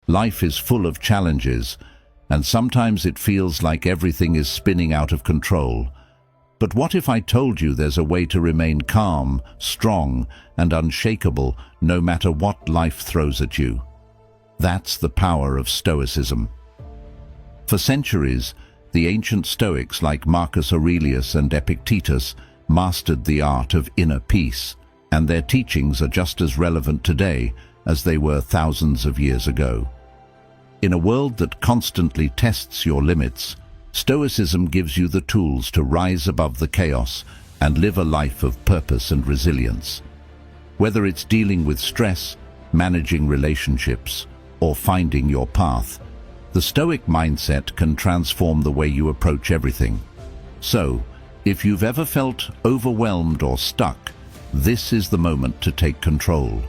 Life is full of challenges, and sometimes it feels like everything is spinning out of control. But what if I told you there's a way to remain calm, strong, and unshakable no matter what life throws at you? That's the power of Stoicism. For centuries, the ancient Stoics like Marcus Aurelius and Epictetus mastered the art of inner peace, and their teachings are just as relevant today as they were thousands of years ago. In a world that constantly tests your limits, Stoicism gives you the tools to rise above the chaos and live a life of purpose and resilience. Whether it's dealing with stress, managing relationships, or finding your path, the Stoic mindset can transform the way you approach everything. So, if you've ever felt overwhelmed or stuck, this is the moment to take control.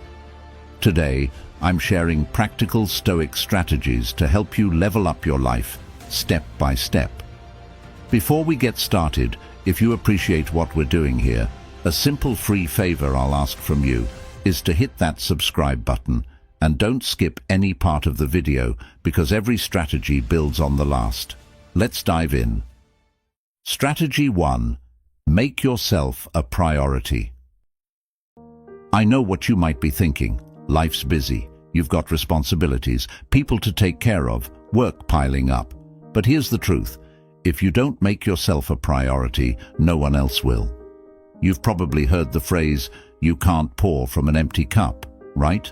Today, I'm sharing practical Stoic strategies to help you level up your life, step by step. Before we get started, if you appreciate what we're doing here, a simple free favor I'll ask from you is to hit that subscribe button and don't skip any part of the video because every strategy builds on the last. Let's dive in. Strategy 1. Make yourself a priority. I know what you might be thinking. Life's busy. You've got responsibilities, people to take care of, work piling up. But here's the truth. If you don't make yourself a priority, no one else will. You've probably heard the phrase, "You can't pour from an empty cup," right?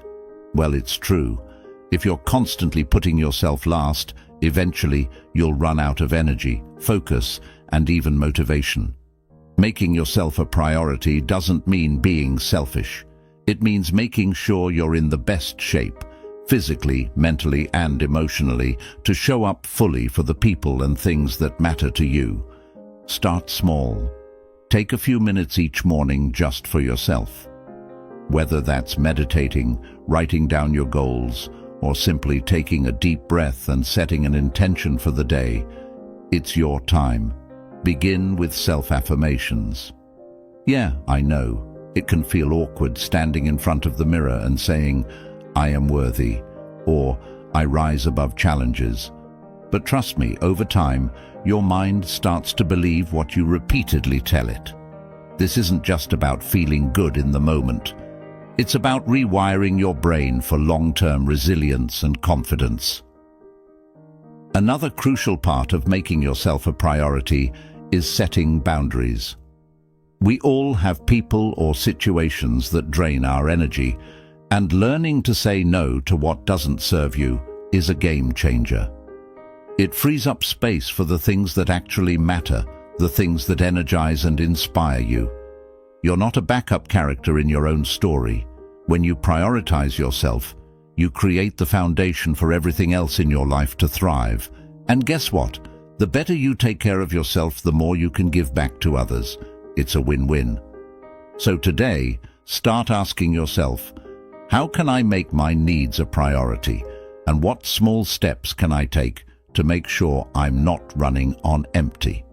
Well, it's true. If you're constantly putting yourself last, eventually you'll run out of energy, focus, and even motivation. Making yourself a priority doesn't mean being selfish. It means making sure you're in the best shape, physically, mentally, and emotionally, to show up fully for the people and things that matter to you. Start small. Take a few minutes each morning just for yourself. Whether that's meditating, writing down your goals, or simply taking a deep breath and setting an intention for the day, it's your time. Begin with self-affirmations. Yeah, I know. It can feel awkward standing in front of the mirror and saying, "I am worthy," or "I rise above challenges." But trust me, over time, your mind starts to believe what you repeatedly tell it. This isn't just about feeling good in the moment. It's about rewiring your brain for long-term resilience and confidence. Another crucial part of making yourself a priority is setting boundaries. We all have people or situations that drain our energy, and learning to say no to what doesn't serve you is a game changer. It frees up space for the things that actually matter, the things that energize and inspire you. You're not a backup character in your own story. When you prioritize yourself, you create the foundation for everything else in your life to thrive. And guess what? The better you take care of yourself, the more you can give back to others. It's a win-win. So today, start asking yourself, how can I make my needs a priority? And what small steps can I take to make sure I'm not running on empty?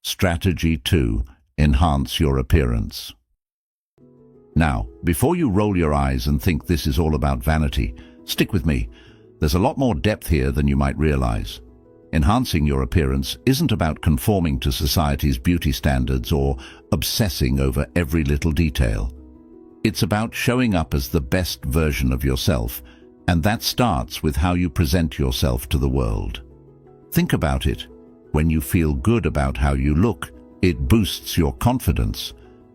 Strategy 2. Enhance your appearance. Now, before you roll your eyes and think this is all about vanity, stick with me. There's a lot more depth here than you might realize. Enhancing your appearance isn't about conforming to society's beauty standards or obsessing over every little detail. It's about showing up as the best version of yourself, and that starts with how you present yourself to the world. Think about it. When you feel good about how you look, it boosts your confidence.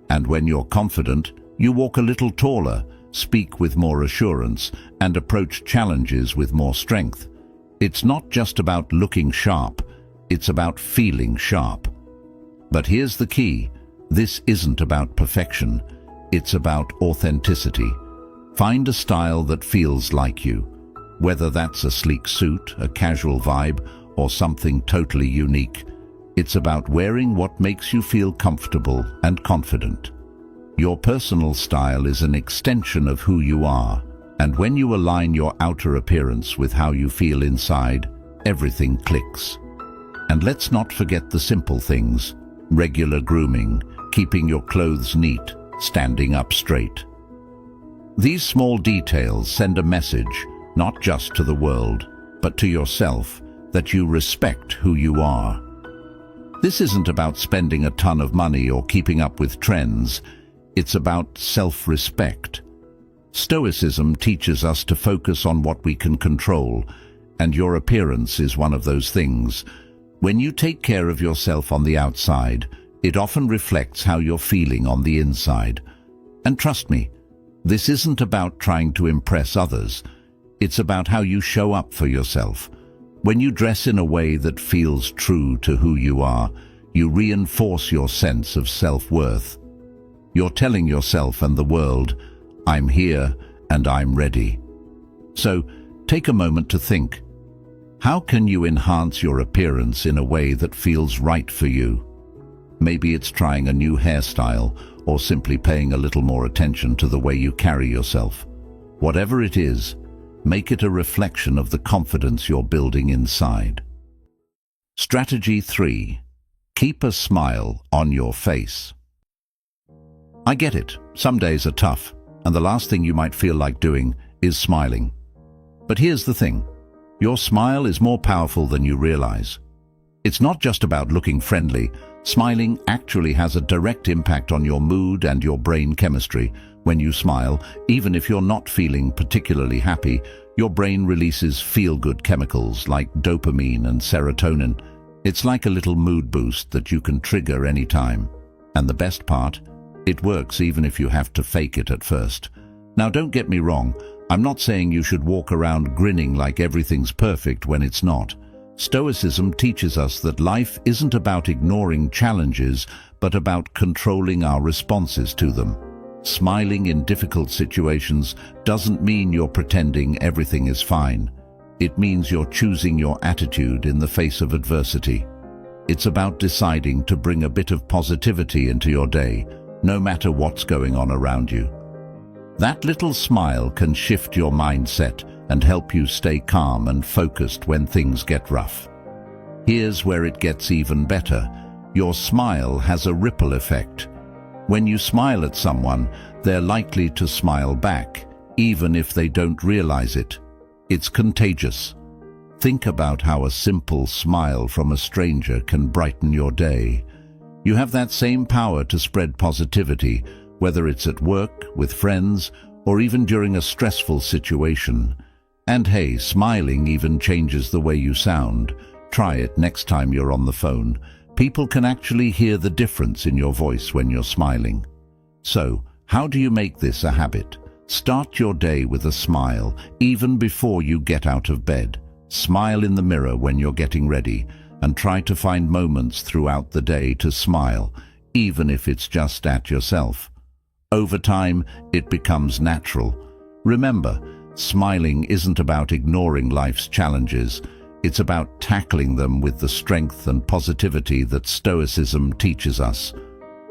And when you're confident, you walk a little taller, speak with more assurance, and approach challenges with more strength. It's not just about looking sharp, it's about feeling sharp. But here's the key. This isn't about perfection, it's about authenticity. Find a style that feels like you. Whether that's a sleek suit, a casual vibe, or something totally unique, it's about wearing what makes you feel comfortable and confident. Your personal style is an extension of who you are. And when you align your outer appearance with how you feel inside, everything clicks. And let's not forget the simple things: regular grooming, keeping your clothes neat, standing up straight. These small details send a message: not just to the world, but to yourself, that you respect who you are. This isn't about spending a ton of money or keeping up with trends. It's about self-respect. Stoicism teaches us to focus on what we can control, and your appearance is one of those things. When you take care of yourself on the outside, it often reflects how you're feeling on the inside. And trust me, this isn't about trying to impress others. It's about how you show up for yourself. When you dress in a way that feels true to who you are, you reinforce your sense of self-worth. You're telling yourself and the world, I'm here and I'm ready. So, take a moment to think. How can you enhance your appearance in a way that feels right for you? Maybe it's trying a new hairstyle or simply paying a little more attention to the way you carry yourself. Whatever it is, make it a reflection of the confidence you're building inside. Strategy 3. Keep a smile on your face. I get it. Some days are tough, and the last thing you might feel like doing is smiling. But here's the thing. Your smile is more powerful than you realize. It's not just about looking friendly. Smiling actually has a direct impact on your mood and your brain chemistry. When you smile, even if you're not feeling particularly happy, your brain releases feel-good chemicals like dopamine and serotonin. It's like a little mood boost that you can trigger anytime. And the best part? It works even if you have to fake it at first. Now, don't get me wrong. I'm not saying you should walk around grinning like everything's perfect when it's not. Stoicism teaches us that life isn't about ignoring challenges, but about controlling our responses to them. Smiling in difficult situations doesn't mean you're pretending everything is fine. It means you're choosing your attitude in the face of adversity. It's about deciding to bring a bit of positivity into your day, no matter what's going on around you. That little smile can shift your mindset and help you stay calm and focused when things get rough. Here's where it gets even better. Your smile has a ripple effect. When you smile at someone, they're likely to smile back, even if they don't realize it. It's contagious. Think about how a simple smile from a stranger can brighten your day. You have that same power to spread positivity, whether it's at work, with friends, or even during a stressful situation. And hey, smiling even changes the way you sound. Try it next time you're on the phone. People can actually hear the difference in your voice when you're smiling. So, how do you make this a habit? Start your day with a smile, even before you get out of bed. Smile in the mirror when you're getting ready, and try to find moments throughout the day to smile, even if it's just at yourself. Over time, it becomes natural. Remember, smiling isn't about ignoring life's challenges. It's about tackling them with the strength and positivity that Stoicism teaches us.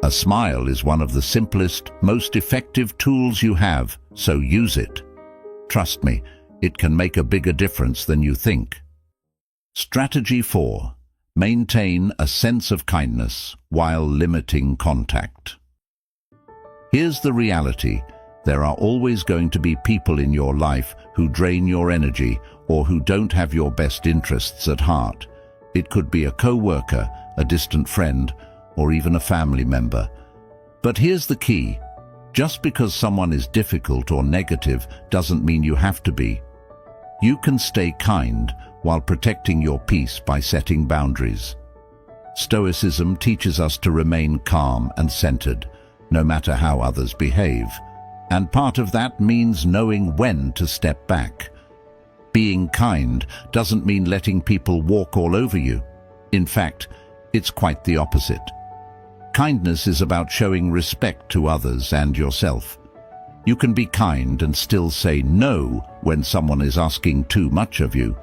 A smile is one of the simplest, most effective tools you have, so use it. Trust me, it can make a bigger difference than you think. Strategy 4. Maintain a sense of kindness while limiting contact. Here's the reality. There are always going to be people in your life who drain your energy or who don't have your best interests at heart. It could be a co-worker, a distant friend, or even a family member. But here's the key. Just because someone is difficult or negative doesn't mean you have to be. You can stay kind while protecting your peace by setting boundaries. Stoicism teaches us to remain calm and centered, no matter how others behave. And part of that means knowing when to step back. Being kind doesn't mean letting people walk all over you. In fact, it's quite the opposite. Kindness is about showing respect to others and yourself. You can be kind and still say no when someone is asking too much of you.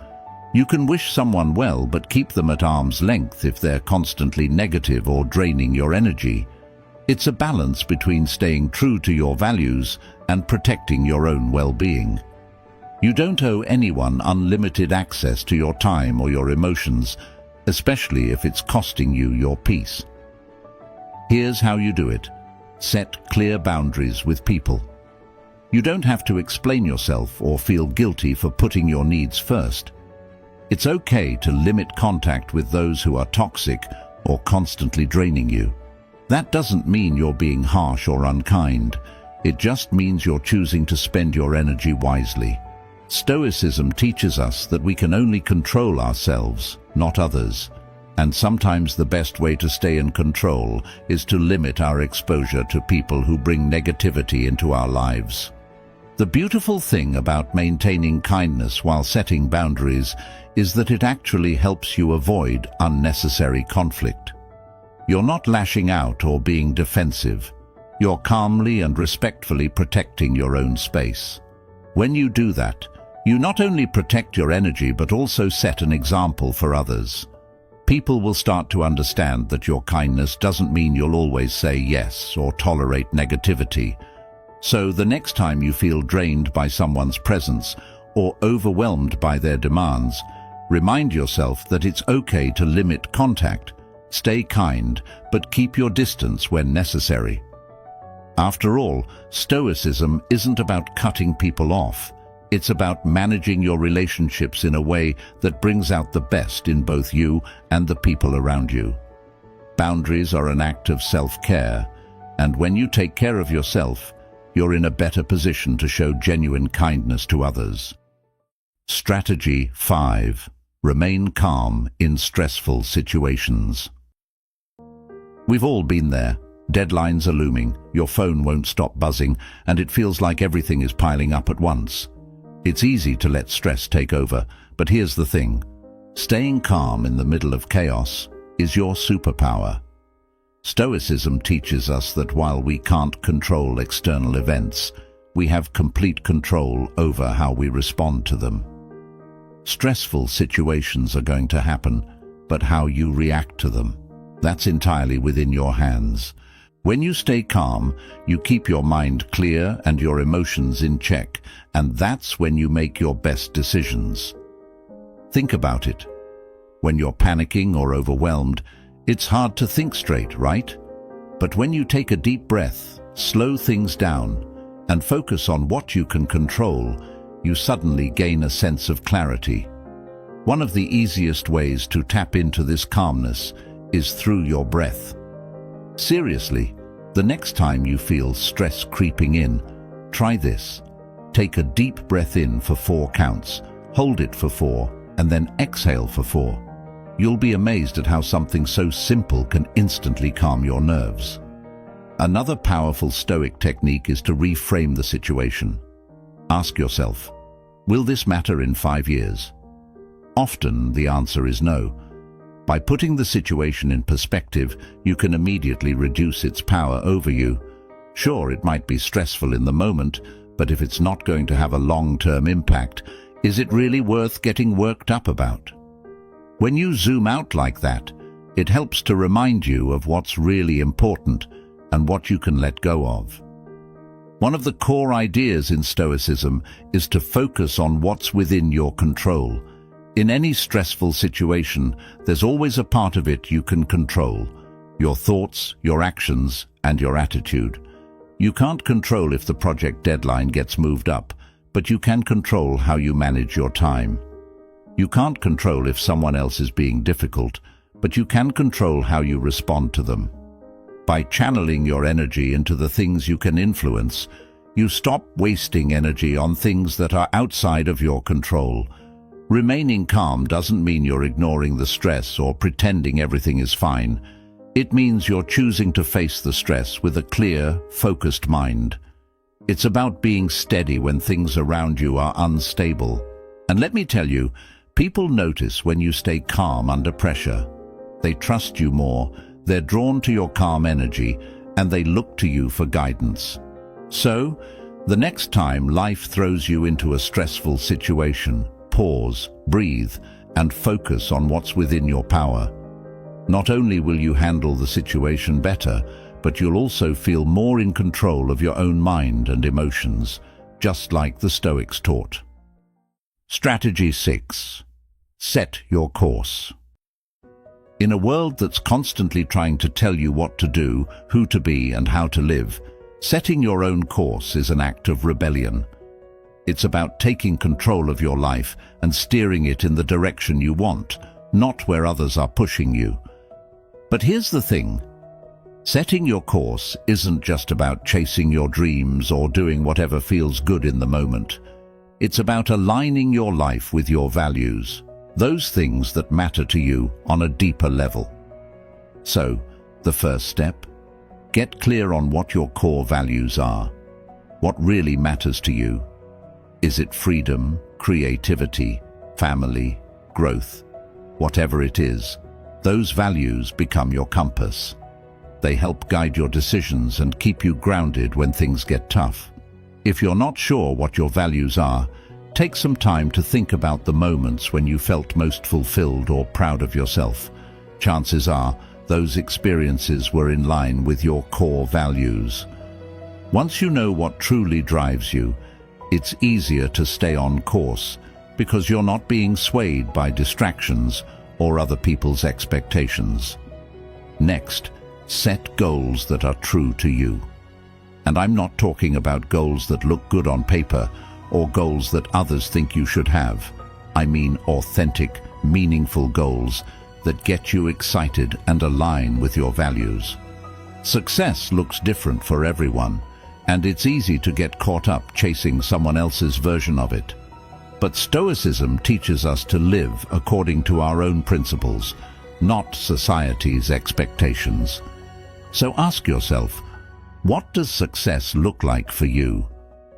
You can wish someone well but keep them at arm's length if they're constantly negative or draining your energy. It's a balance between staying true to your values and protecting your own well-being. You don't owe anyone unlimited access to your time or your emotions, especially if it's costing you your peace. Here's how you do it. Set clear boundaries with people. You don't have to explain yourself or feel guilty for putting your needs first. It's okay to limit contact with those who are toxic or constantly draining you. That doesn't mean you're being harsh or unkind. It just means you're choosing to spend your energy wisely. Stoicism teaches us that we can only control ourselves, not others. And sometimes the best way to stay in control is to limit our exposure to people who bring negativity into our lives. The beautiful thing about maintaining kindness while setting boundaries is that it actually helps you avoid unnecessary conflict. You're not lashing out or being defensive. You're calmly and respectfully protecting your own space. When you do that, you not only protect your energy but also set an example for others. People will start to understand that your kindness doesn't mean you'll always say yes or tolerate negativity. So the next time you feel drained by someone's presence or overwhelmed by their demands, remind yourself that it's okay to limit contact. Stay kind, but keep your distance when necessary. After all, Stoicism isn't about cutting people off. It's about managing your relationships in a way that brings out the best in both you and the people around you. Boundaries are an act of self-care, and when you take care of yourself, you're in a better position to show genuine kindness to others. Strategy 5. Remain calm in stressful situations. We've all been there. Deadlines are looming, your phone won't stop buzzing, and it feels like everything is piling up at once. It's easy to let stress take over, but here's the thing. Staying calm in the middle of chaos is your superpower. Stoicism teaches us that while we can't control external events, we have complete control over how we respond to them. Stressful situations are going to happen, but how you react to them, that's entirely within your hands. When you stay calm, you keep your mind clear and your emotions in check, and that's when you make your best decisions. Think about it. When you're panicking or overwhelmed, it's hard to think straight, right? But when you take a deep breath, slow things down, and focus on what you can control, you suddenly gain a sense of clarity. One of the easiest ways to tap into this calmness is through your breath. Seriously, the next time you feel stress creeping in, try this. Take a deep breath in for 4 counts, hold it for 4, and then exhale for 4. You'll be amazed at how something so simple can instantly calm your nerves. Another powerful Stoic technique is to reframe the situation. Ask yourself, will this matter in 5 years? Often the answer is no. By putting the situation in perspective, you can immediately reduce its power over you. Sure, it might be stressful in the moment, but if it's not going to have a long-term impact, is it really worth getting worked up about? When you zoom out like that, it helps to remind you of what's really important and what you can let go of. One of the core ideas in Stoicism is to focus on what's within your control. In any stressful situation, there's always a part of it you can control: your thoughts, your actions, and your attitude. You can't control if the project deadline gets moved up, but you can control how you manage your time. You can't control if someone else is being difficult, but you can control how you respond to them. By channeling your energy into the things you can influence, you stop wasting energy on things that are outside of your control. Remaining calm doesn't mean you're ignoring the stress or pretending everything is fine. It means you're choosing to face the stress with a clear, focused mind. It's about being steady when things around you are unstable. And let me tell you, people notice when you stay calm under pressure. They trust you more, they're drawn to your calm energy, and they look to you for guidance. So, the next time life throws you into a stressful situation, pause, breathe, and focus on what's within your power. Not only will you handle the situation better, but you'll also feel more in control of your own mind and emotions, just like the Stoics taught. Strategy 6. Set your course. In a world that's constantly trying to tell you what to do, who to be, and how to live, Setting your own course is an act of rebellion. It's about taking control of your life and steering it in the direction you want, not where others are pushing you. But here's the thing. Setting your course isn't just about chasing your dreams or doing whatever feels good in the moment. It's about aligning your life with your values, those things that matter to you on a deeper level. So, the first step? Get clear on what your core values are. What really matters to you? Is it freedom, creativity, family, growth? Whatever it is, those values become your compass. They help guide your decisions and keep you grounded when things get tough. If you're not sure what your values are, take some time to think about the moments when you felt most fulfilled or proud of yourself. Chances are, those experiences were in line with your core values. Once you know what truly drives you, it's easier to stay on course because you're not being swayed by distractions or other people's expectations. Next, set goals that are true to you. And I'm not talking about goals that look good on paper or goals that others think you should have. I mean authentic, meaningful goals that get you excited and align with your values. Success looks different for everyone, and it's easy to get caught up chasing someone else's version of it. But Stoicism teaches us to live according to our own principles, not society's expectations. So ask yourself, what does success look like for you?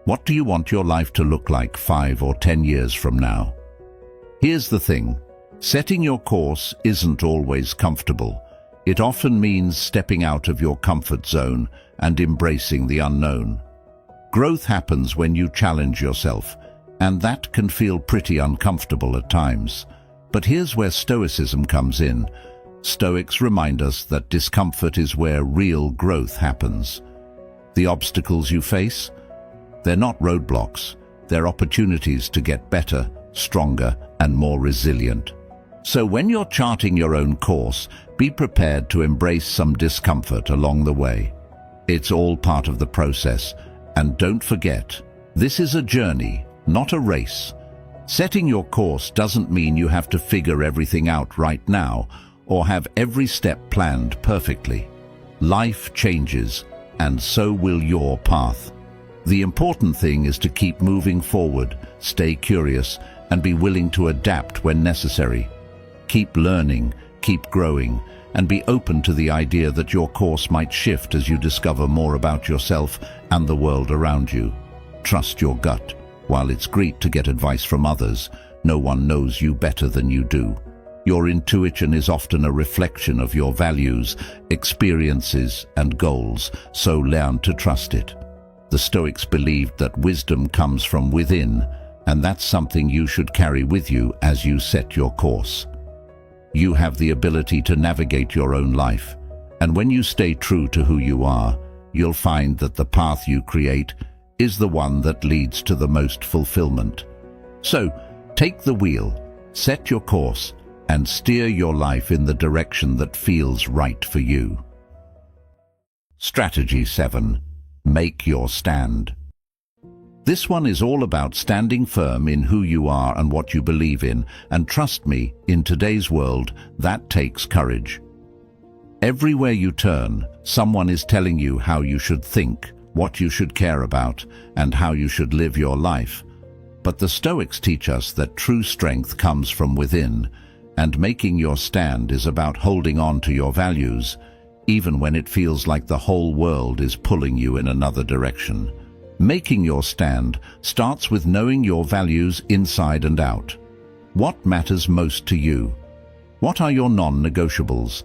What do you want your life to look like 5 or 10 years from now? Here's the thing, setting your course isn't always comfortable. It often means stepping out of your comfort zone and embracing the unknown. Growth happens when you challenge yourself, and that can feel pretty uncomfortable at times. But here's where Stoicism comes in. Stoics remind us that discomfort is where real growth happens. The obstacles you face? They're not roadblocks. They're opportunities to get better, stronger, and more resilient. So when you're charting your own course, be prepared to embrace some discomfort along the way. It's all part of the process, and don't forget, this is a journey, not a race. Setting your course doesn't mean you have to figure everything out right now or have every step planned perfectly. Life changes, and so will your path. The important thing is to keep moving forward, stay curious, and be willing to adapt when necessary. Keep learning, keep growing, and be open to the idea that your course might shift as you discover more about yourself and the world around you. Trust your gut. While it's great to get advice from others, no one knows you better than you do. Your intuition is often a reflection of your values, experiences, and goals, so learn to trust it. The Stoics believed that wisdom comes from within, and that's something you should carry with you as you set your course. You have the ability to navigate your own life, and when you stay true to who you are, you'll find that the path you create is the one that leads to the most fulfillment. So, take the wheel, set your course, and steer your life in the direction that feels right for you. Strategy 7. Make your stand. This one is all about standing firm in who you are and what you believe in, and trust me, in today's world, that takes courage. Everywhere you turn, someone is telling you how you should think, what you should care about, and how you should live your life. But the Stoics teach us that true strength comes from within, and making your stand is about holding on to your values, even when it feels like the whole world is pulling you in another direction. Making your stand starts with knowing your values inside and out. What matters most to you? What are your non-negotiables?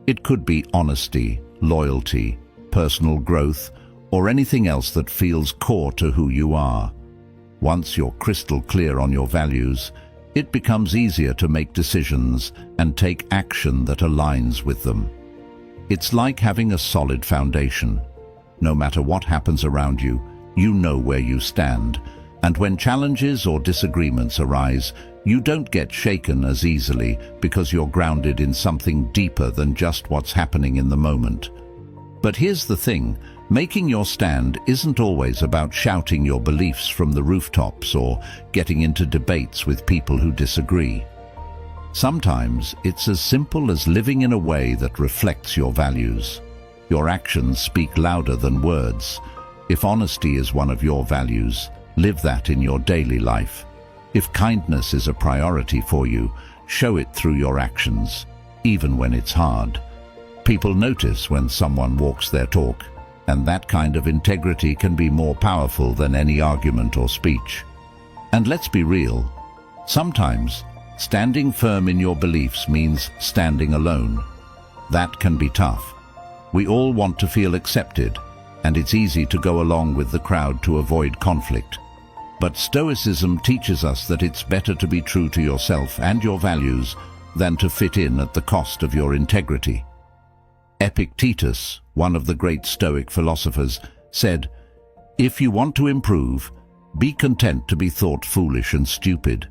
It could be honesty, loyalty, personal growth, or anything else that feels core to who you are. Once you're crystal clear on your values, it becomes easier to make decisions and take action that aligns with them. It's like having a solid foundation. No matter what happens around you, you know where you stand, and when challenges or disagreements arise, you don't get shaken as easily because you're grounded in something deeper than just what's happening in the moment. But here's the thing, Making your stand isn't always about shouting your beliefs from the rooftops or getting into debates with people who disagree. Sometimes it's as simple as living in a way that reflects your values. Your actions speak louder than words. If honesty is one of your values, live that in your daily life. If kindness is a priority for you, show it through your actions, even when it's hard. People notice when someone walks their talk, and that kind of integrity can be more powerful than any argument or speech. And let's be real, sometimes standing firm in your beliefs means standing alone. That can be tough. We all want to feel accepted, and it's easy to go along with the crowd to avoid conflict. But Stoicism teaches us that it's better to be true to yourself and your values than to fit in at the cost of your integrity. Epictetus, one of the great Stoic philosophers, said, "If you want to improve, be content to be thought foolish and stupid."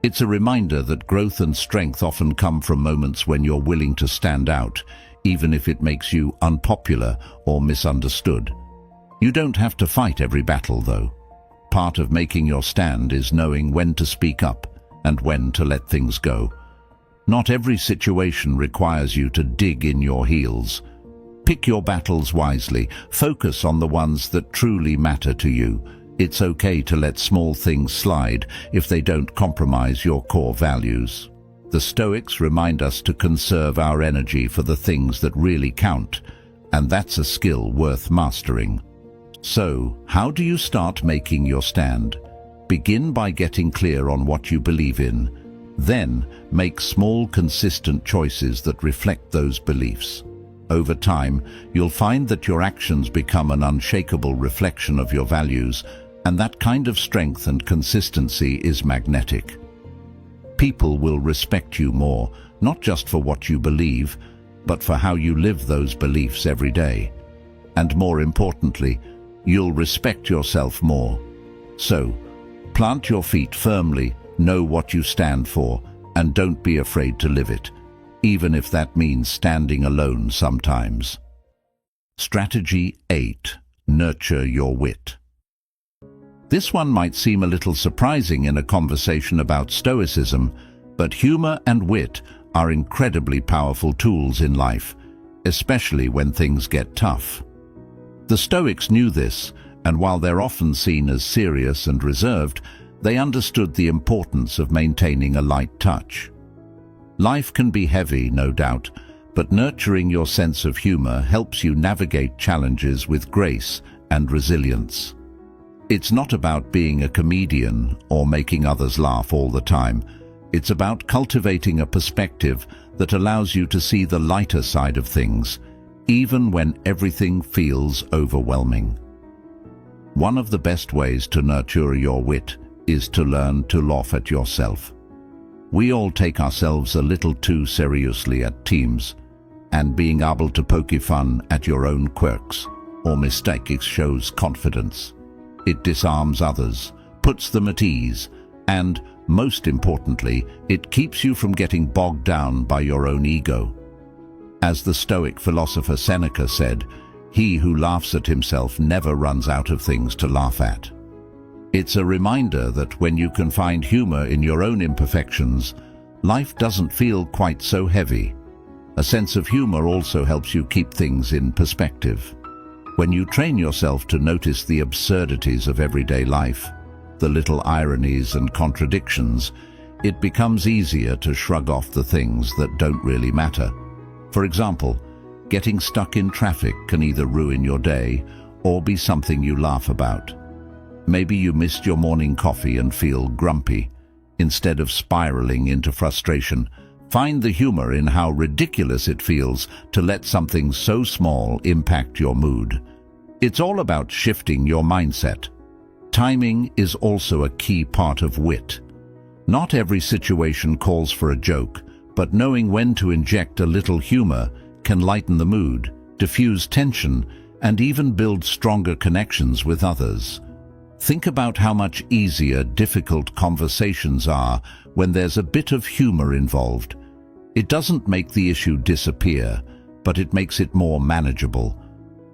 It's a reminder that growth and strength often come from moments when you're willing to stand out, even if it makes you unpopular or misunderstood. You don't have to fight every battle, though. Part of making your stand is knowing when to speak up and when to let things go. Not every situation requires you to dig in your heels. Pick your battles wisely. Focus on the ones that truly matter to you. It's okay to let small things slide if they don't compromise your core values. The Stoics remind us to conserve our energy for the things that really count, and that's a skill worth mastering. So, how do you start making your stand? Begin by getting clear on what you believe in. Then, make small, consistent choices that reflect those beliefs. Over time, you'll find that your actions become an unshakable reflection of your values, and that kind of strength and consistency is magnetic. People will respect you more, not just for what you believe, but for how you live those beliefs every day. And more importantly, you'll respect yourself more. So, plant your feet firmly, know what you stand for, and don't be afraid to live it, even if that means standing alone sometimes. Strategy 8. Nurture your wit. This one might seem a little surprising in a conversation about Stoicism, but humor and wit are incredibly powerful tools in life, especially when things get tough. The Stoics knew this, and while they're often seen as serious and reserved, they understood the importance of maintaining a light touch. Life can be heavy, no doubt, but nurturing your sense of humor helps you navigate challenges with grace and resilience. It's not about being a comedian or making others laugh all the time. It's about cultivating a perspective that allows you to see the lighter side of things, even when everything feels overwhelming. One of the best ways to nurture your wit is to learn to laugh at yourself. We all take ourselves a little too seriously at times, and being able to poke fun at your own quirks or mistakes shows confidence. It disarms others, puts them at ease, and, most importantly, it keeps you from getting bogged down by your own ego. As the Stoic philosopher Seneca said, "He who laughs at himself never runs out of things to laugh at." It's a reminder that when you can find humor in your own imperfections, life doesn't feel quite so heavy. A sense of humor also helps you keep things in perspective. When you train yourself to notice the absurdities of everyday life, the little ironies and contradictions, it becomes easier to shrug off the things that don't really matter. For example, getting stuck in traffic can either ruin your day or be something you laugh about. Maybe you missed your morning coffee and feel grumpy. Instead of spiraling into frustration, find the humor in how ridiculous it feels to let something so small impact your mood. It's all about shifting your mindset. Timing is also a key part of wit. Not every situation calls for a joke, but knowing when to inject a little humor can lighten the mood, diffuse tension, and even build stronger connections with others. Think about how much easier difficult conversations are when there's a bit of humor involved. It doesn't make the issue disappear, but it makes it more manageable.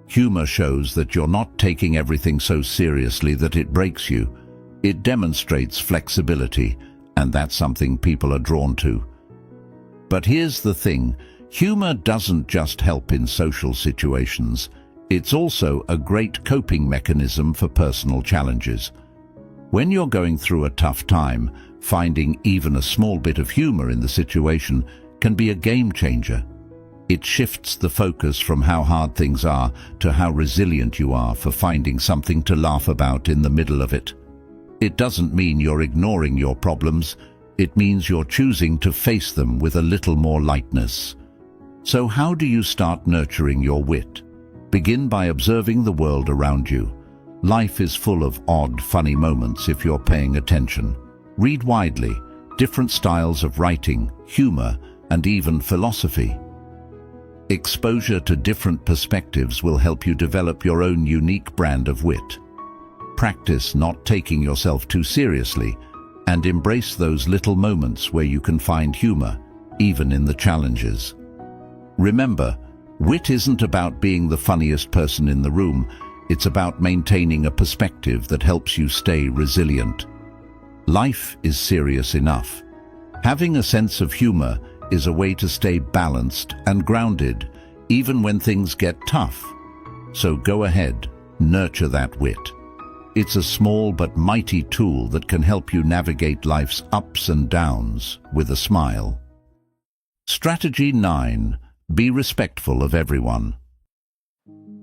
Humor shows that you're not taking everything so seriously that it breaks you. It demonstrates flexibility, and that's something people are drawn to. But here's the thing, humor doesn't just help in social situations. It's also a great coping mechanism for personal challenges. When you're going through a tough time, finding even a small bit of humor in the situation can be a game changer. It shifts the focus from how hard things are to how resilient you are for finding something to laugh about in the middle of it. It doesn't mean you're ignoring your problems. It means you're choosing to face them with a little more lightness. So how do you start nurturing your wit? Begin by observing the world around you. Life is full of odd, funny moments if you're paying attention. Read widely, different styles of writing, humor, and even philosophy. Exposure to different perspectives will help you develop your own unique brand of wit. Practice not taking yourself too seriously, and embrace those little moments where you can find humor, even in the challenges. Remember, wit isn't about being the funniest person in the room. It's about maintaining a perspective that helps you stay resilient. Life is serious enough. Having a sense of humor is a way to stay balanced and grounded, even when things get tough. So go ahead, nurture that wit. It's a small but mighty tool that can help you navigate life's ups and downs with a smile. Strategy 9. Be respectful of everyone.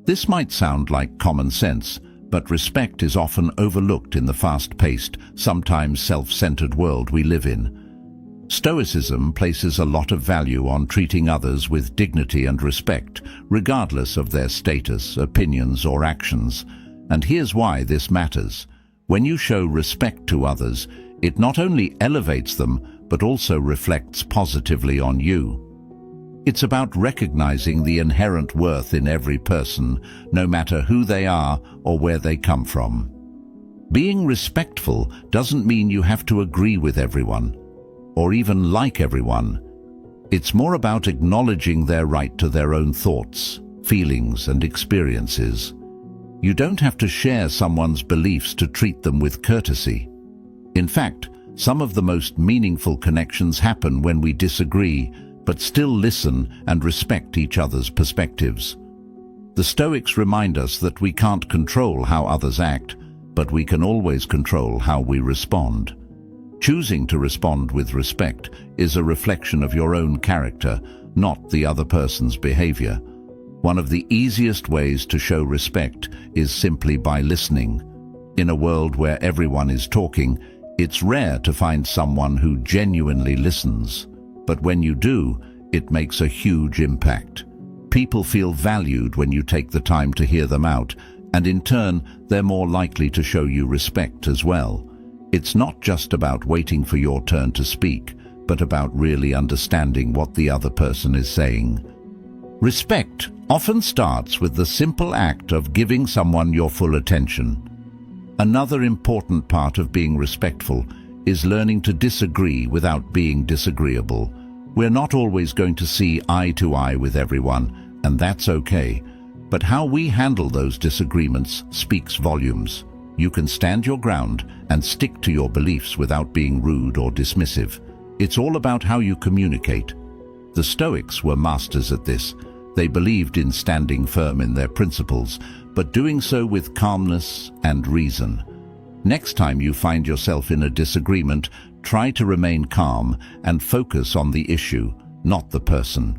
This might sound like common sense, but respect is often overlooked in the fast-paced, sometimes self-centered world we live in. Stoicism places a lot of value on treating others with dignity and respect, regardless of their status, opinions, or actions. And here's why this matters. When you show respect to others, it not only elevates them, but also reflects positively on you. It's about recognizing the inherent worth in every person, no matter who they are or where they come from. Being respectful doesn't mean you have to agree with everyone, or even like everyone. It's more about acknowledging their right to their own thoughts, feelings, and experiences. You don't have to share someone's beliefs to treat them with courtesy. In fact, some of the most meaningful connections happen when we disagree, but still listen and respect each other's perspectives. The Stoics remind us that we can't control how others act, but we can always control how we respond. Choosing to respond with respect is a reflection of your own character, not the other person's behavior. One of the easiest ways to show respect is simply by listening. In a world where everyone is talking, it's rare to find someone who genuinely listens. But when you do, it makes a huge impact. People feel valued when you take the time to hear them out, and in turn, they're more likely to show you respect as well. It's not just about waiting for your turn to speak, but about really understanding what the other person is saying. Respect often starts with the simple act of giving someone your full attention. Another important part of being respectful is learning to disagree without being disagreeable. We're not always going to see eye to eye with everyone, and that's okay. But how we handle those disagreements speaks volumes. You can stand your ground and stick to your beliefs without being rude or dismissive. It's all about how you communicate. The Stoics were masters at this. They believed in standing firm in their principles, but doing so with calmness and reason. Next time you find yourself in a disagreement, try to remain calm and focus on the issue, not the person.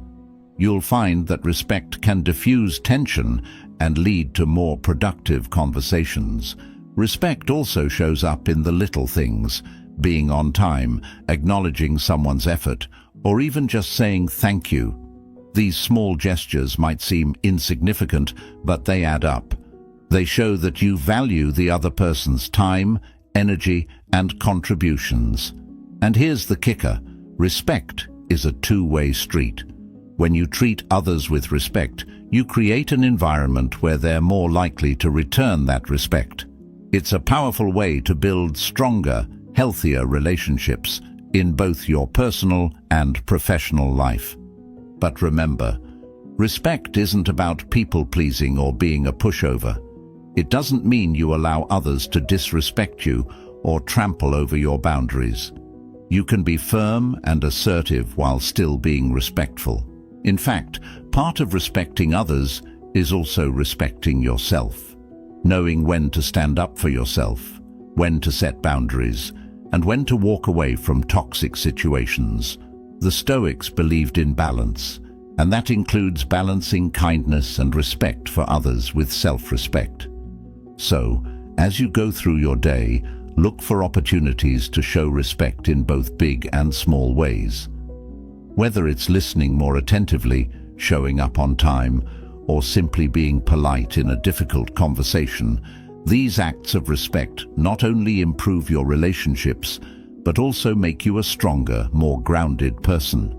You'll find that respect can diffuse tension and lead to more productive conversations. Respect also shows up in the little things, being on time, acknowledging someone's effort, or even just saying thank you. These small gestures might seem insignificant, but they add up. They show that you value the other person's time, energy, and contributions. And here's the kicker: respect is a two-way street. When you treat others with respect, you create an environment where they're more likely to return that respect. It's a powerful way to build stronger, healthier relationships in both your personal and professional life. But remember, Respect isn't about people-pleasing or being a pushover. It doesn't mean you allow others to disrespect you or trample over your boundaries. You can be firm and assertive while still being respectful. In fact, part of respecting others is also respecting yourself. Knowing when to stand up for yourself, when to set boundaries, and when to walk away from toxic situations. The Stoics believed in balance, and that includes balancing kindness and respect for others with self-respect. So, as you go through your day, look for opportunities to show respect in both big and small ways. Whether it's listening more attentively, showing up on time, or simply being polite in a difficult conversation, these acts of respect not only improve your relationships, but also make you a stronger, more grounded person.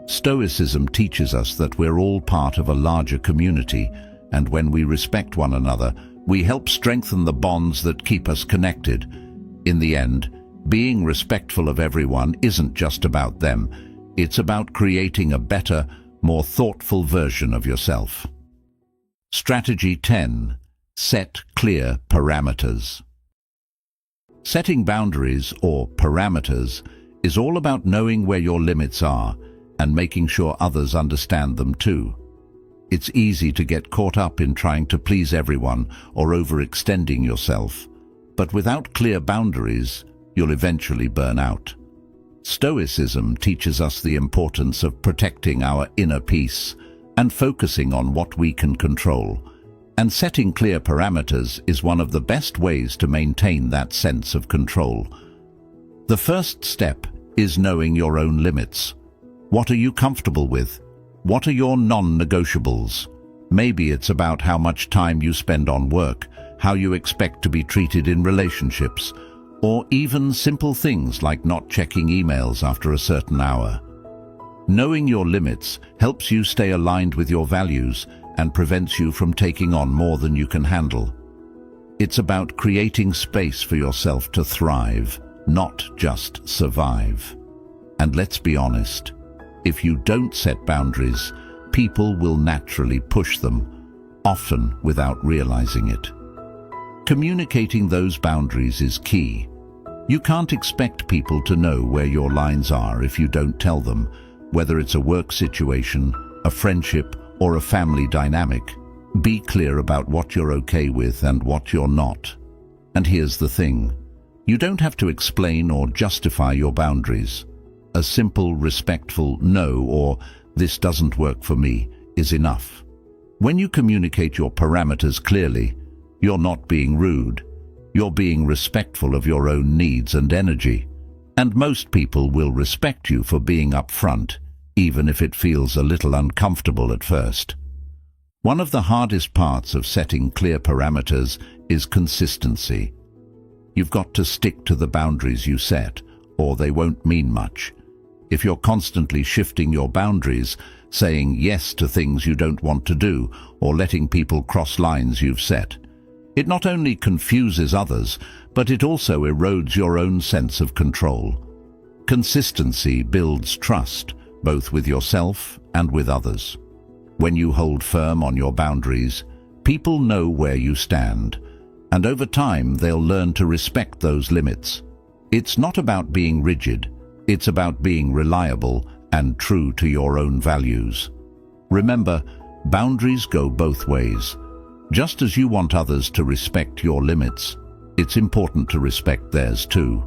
Stoicism teaches us that we're all part of a larger community, and when we respect one another, we help strengthen the bonds that keep us connected. In the end, being respectful of everyone isn't just about them. It's about creating a better, more thoughtful version of yourself. Strategy 10. Set clear parameters. Setting boundaries, or parameters, is all about knowing where your limits are and making sure others understand them too. It's easy to get caught up in trying to please everyone or overextending yourself, but without clear boundaries, you'll eventually burn out. Stoicism teaches us the importance of protecting our inner peace and focusing on what we can control. And setting clear parameters is one of the best ways to maintain that sense of control. The first step is knowing your own limits. What are you comfortable with? What are your non-negotiables? Maybe it's about how much time you spend on work, how you expect to be treated in relationships, or even simple things like not checking emails after a certain hour. Knowing your limits helps you stay aligned with your values and prevents you from taking on more than you can handle. It's about creating space for yourself to thrive, not just survive. And let's be honest, if you don't set boundaries, people will naturally push them, often without realizing it. Communicating those boundaries is key. You can't expect people to know where your lines are if you don't tell them, whether it's a work situation, a friendship, or a family dynamic. Be clear about what you're okay with and what you're not. And here's the thing. You don't have to explain or justify your boundaries. A simple, respectful no or "this doesn't work for me" is enough. When you communicate your parameters clearly, you're not being rude. You're being respectful of your own needs and energy. And most people will respect you for being upfront, even if it feels a little uncomfortable at first. One of the hardest parts of setting clear parameters is consistency. You've got to stick to the boundaries you set, or they won't mean much. If you're constantly shifting your boundaries, saying yes to things you don't want to do, or letting people cross lines you've set, it not only confuses others, but it also erodes your own sense of control. Consistency builds trust, both with yourself and with others. When you hold firm on your boundaries, people know where you stand, and over time they'll learn to respect those limits. It's not about being rigid, it's about being reliable and true to your own values. Remember, boundaries go both ways. Just as you want others to respect your limits, it's important to respect theirs too.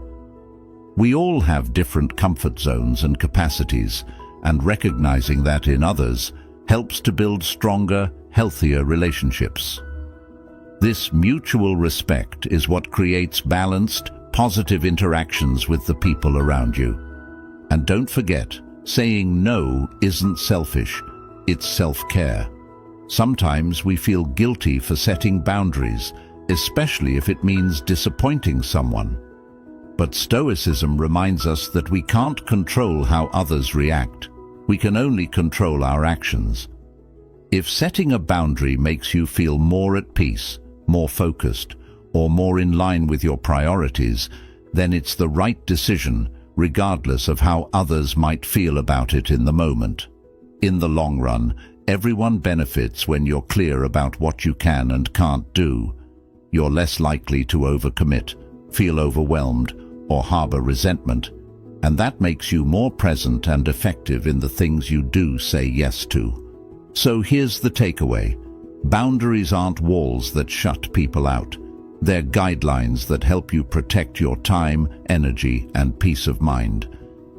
We all have different comfort zones and capacities, and recognizing that in others helps to build stronger, healthier relationships. This mutual respect is what creates balanced, positive interactions with the people around you. And don't forget, saying no isn't selfish, it's self-care. Sometimes we feel guilty for setting boundaries, especially if it means disappointing someone. But Stoicism reminds us that we can't control how others react. We can only control our actions. If setting a boundary makes you feel more at peace, more focused, or more in line with your priorities, then it's the right decision, regardless of how others might feel about it in the moment. In the long run, Everyone benefits when you're clear about what you can and can't do. You're less likely to overcommit, feel overwhelmed, or harbor resentment, and that makes you more present and effective in the things you do say yes to. So here's the takeaway. Boundaries aren't walls that shut people out. They're guidelines that help you protect your time, energy, and peace of mind.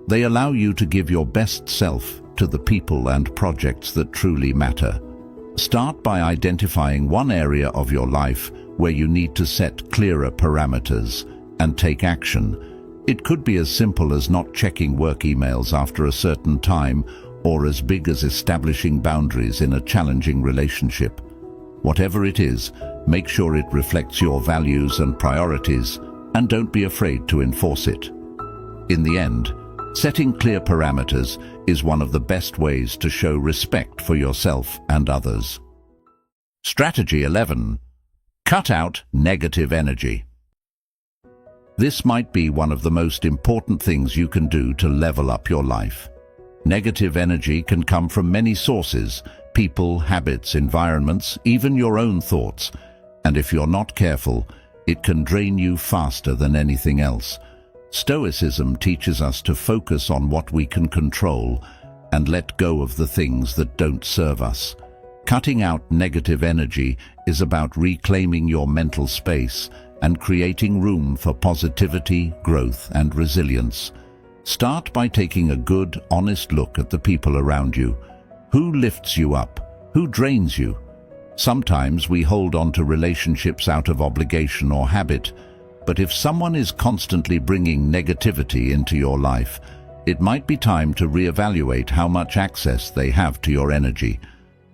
They allow you to give your best self to the people and projects that truly matter. Start by identifying one area of your life where you need to set clearer parameters and take action. It could be as simple as not checking work emails after a certain time, or as big as establishing boundaries in a challenging relationship. Whatever it is, make sure it reflects your values and priorities, and don't be afraid to enforce it. In the end, setting clear parameters is one of the best ways to show respect for yourself and others. Strategy 11. Cut out negative energy. This might be one of the most important things you can do to level up your life. Negative energy can come from many sources: people, habits, environments, even your own thoughts. And if you're not careful, it can drain you faster than anything else. Stoicism teaches us to focus on what we can control and let go of the things that don't serve us. Cutting out negative energy is about reclaiming your mental space and creating room for positivity, growth, and resilience. Start by taking a good, honest look at the people around you. Who lifts you up? Who drains you? Sometimes we hold on to relationships out of obligation or habit, but if someone is constantly bringing negativity into your life, it might be time to reevaluate how much access they have to your energy.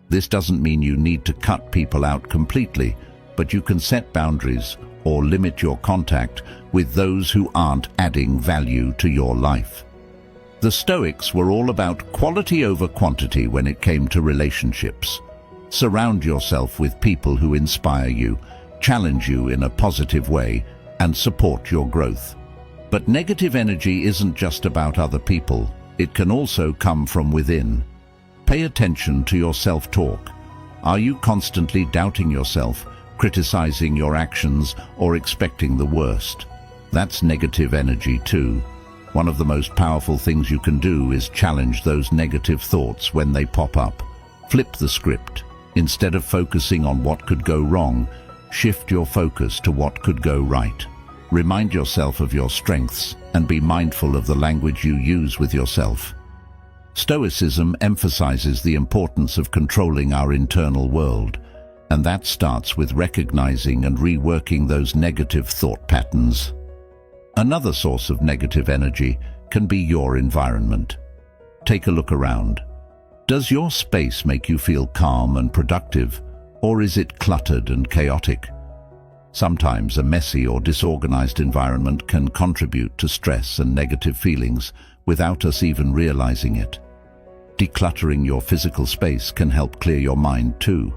This doesn't mean you need to cut people out completely, but you can set boundaries or limit your contact with those who aren't adding value to your life. The Stoics were all about quality over quantity when it came to relationships. Surround yourself with people who inspire you, challenge you in a positive way, and support your growth. But negative energy isn't just about other people. It can also come from within. Pay attention to your self-talk. Are you constantly doubting yourself, criticizing your actions, or expecting the worst? That's negative energy too. One of the most powerful things you can do is challenge those negative thoughts when they pop up. Flip the script. Instead of focusing on what could go wrong, shift your focus to what could go right. Remind yourself of your strengths and be mindful of the language you use with yourself. Stoicism emphasizes the importance of controlling our internal world, and that starts with recognizing and reworking those negative thought patterns. Another source of negative energy can be your environment. Take a look around. Does your space make you feel calm and productive, or is it cluttered and chaotic? Sometimes a messy or disorganized environment can contribute to stress and negative feelings without us even realizing it. Decluttering your physical space can help clear your mind too.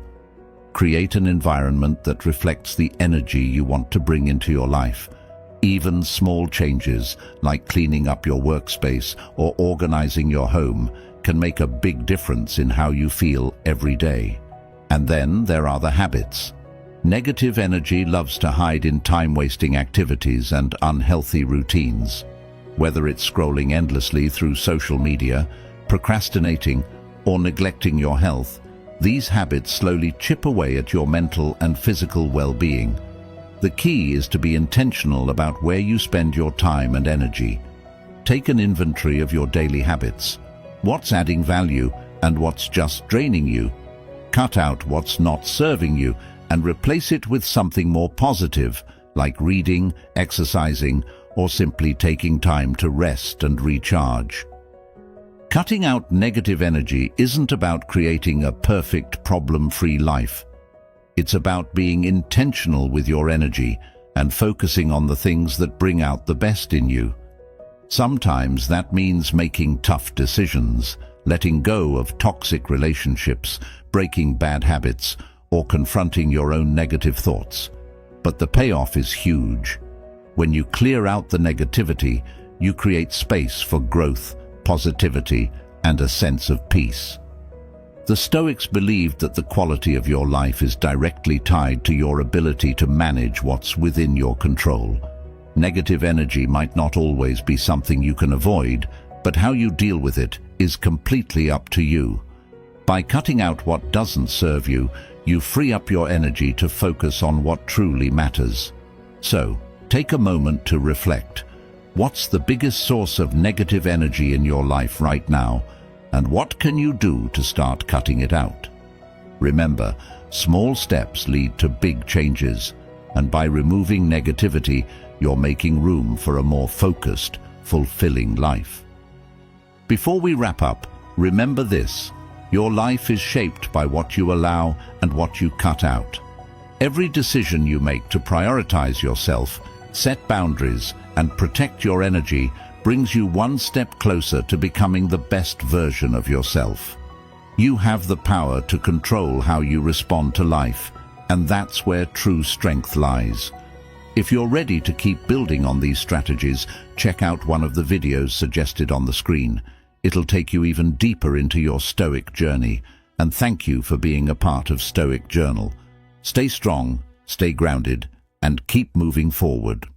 Create an environment that reflects the energy you want to bring into your life. Even small changes, like cleaning up your workspace or organizing your home, can make a big difference in how you feel every day. And then there are the habits. Negative energy loves to hide in time-wasting activities and unhealthy routines. Whether it's scrolling endlessly through social media, procrastinating, or neglecting your health, these habits slowly chip away at your mental and physical well-being. The key is to be intentional about where you spend your time and energy. Take an inventory of your daily habits. What's adding value and what's just draining you? Cut out what's not serving you and replace it with something more positive, like reading, exercising, or simply taking time to rest and recharge. Cutting out negative energy isn't about creating a perfect, problem-free life. It's about being intentional with your energy and focusing on the things that bring out the best in you. Sometimes that means making tough decisions, letting go of toxic relationships, breaking bad habits, or confronting your own negative thoughts. But the payoff is huge. When you clear out the negativity, you create space for growth, positivity, and a sense of peace. The Stoics believed that the quality of your life is directly tied to your ability to manage what's within your control. Negative energy might not always be something you can avoid, but how you deal with it is completely up to you. By cutting out what doesn't serve you, you free up your energy to focus on what truly matters. So, take a moment to reflect. What's the biggest source of negative energy in your life right now? And what can you do to start cutting it out? Remember, small steps lead to big changes, and by removing negativity, you're making room for a more focused, fulfilling life. Before we wrap up, remember this: your life is shaped by what you allow and what you cut out. Every decision you make to prioritize yourself, set boundaries, and protect your energy brings you one step closer to becoming the best version of yourself. You have the power to control how you respond to life, and that's where true strength lies. If you're ready to keep building on these strategies, check out one of the videos suggested on the screen. It'll take you even deeper into your Stoic journey, and thank you for being a part of Stoic Journal. Stay strong, stay grounded, and keep moving forward.